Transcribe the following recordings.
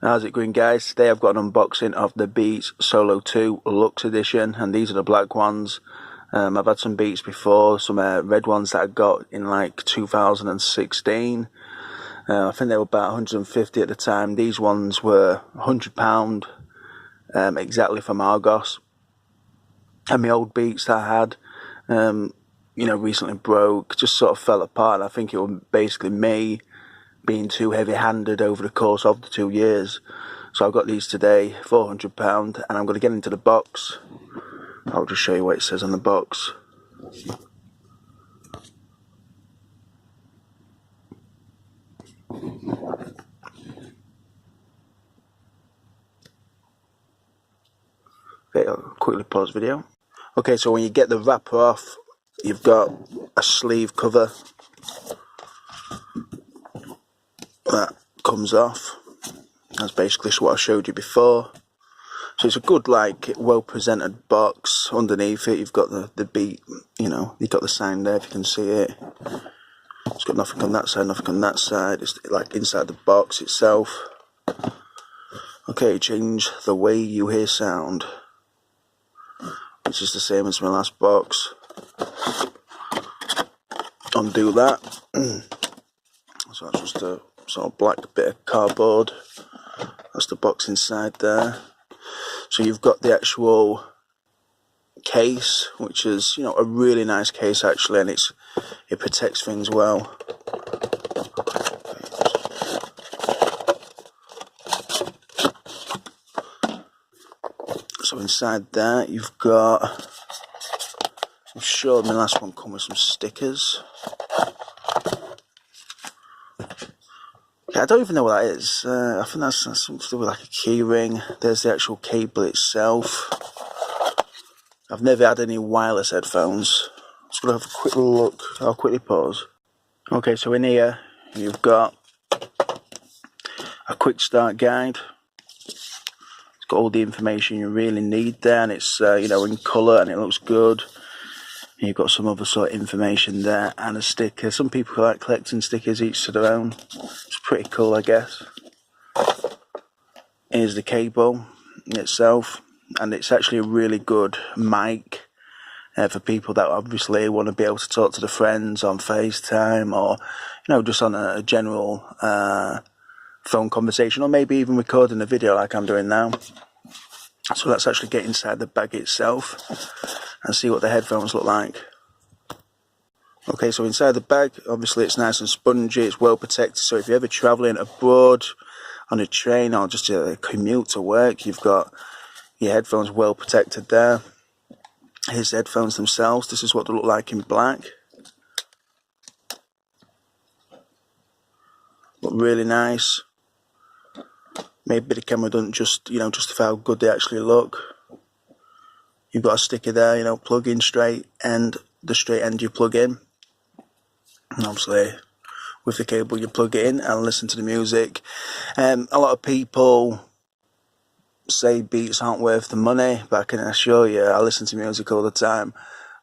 How's it going, guys? Today I've got an unboxing of the Beats Solo2 Luxe edition, and these are the black ones. I've had some Beats before, some red ones that I got in like 2016. I think they were about 150 at the time. These ones were £100 exactly from Argos. And my old Beats that I had, recently broke, just sort of fell apart. I think it was basically me being too heavy-handed over the course of the 2 years. So I got these today, £400, and I'm going to get into the box. I'll just show you what it says on the box. Okay, I'll quickly pause video. Okay, so when you get the wrapper off, you've got a sleeve cover that comes off. That's basically what I showed you before. So it's a good, like, well presented box. Underneath it you've got the Beat, you've got the sign there if you can see it. It's got nothing on that side, nothing on that side. It's like inside the box itself. Okay, change the way you hear sound, which is the same as my last box. Undo that. So that's just a sort of black bit of cardboard. That's the box inside there. So you've got the actual case, which is, a really nice case actually, and it protects things well. So inside there you've got, I'm sure my last one come with some stickers. I don't even know what that is. I think that's something to do with like a key ring. There's the actual cable itself. I've never had any wireless headphones. I'm just going to have a quick look. I'll quickly pause. Okay, so in here you've got a quick start guide. It's got all the information you really need there, and it's in colour and it looks good. And you've got some other sort of information there and a sticker. Some people like collecting stickers, each to their own. It's pretty cool, I guess. Here's the cable itself, and it's actually a really good mic for people that obviously want to be able to talk to their friends on FaceTime, or just on a general phone conversation, or maybe even recording a video like I'm doing now. So let's actually get inside the bag itself and see what the headphones look like. Okay, so inside the bag, obviously it's nice and spongy, it's well protected, so if you're ever travelling abroad on a train or just a commute to work, you've got your headphones well protected there. Here's the headphones themselves. This is what they look like in black. Look really nice. Maybe the camera doesn't just, justify how good they actually look. You've got a sticker there, plug in straight, and the straight end you plug in. And obviously, with the cable you plug it in and listen to the music. A lot of people say Beats aren't worth the money, but I can assure you, I listen to music all the time.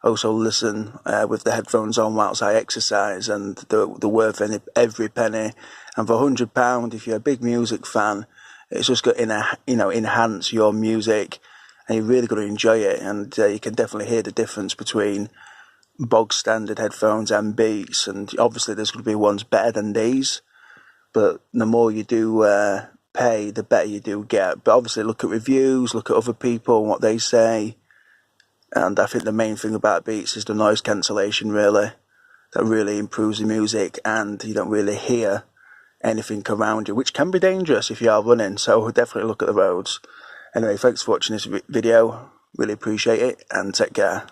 I also listen with the headphones on whilst I exercise, and they're worth every penny. And for £100, if you're a big music fan, it's just going to enhance your music, and you're really going to enjoy it. And you can definitely hear the difference between bog standard headphones and Beats, and obviously there's going to be ones better than these, but the more you do pay, the better you do get. But obviously look at reviews, look at other people and what they say, and I think the main thing about Beats is the noise cancellation, really. That really improves the music, and you don't really hear anything around you, which can be dangerous if you are running, so definitely look at the roads. Anyway, thanks for watching this video, really appreciate it, and take care.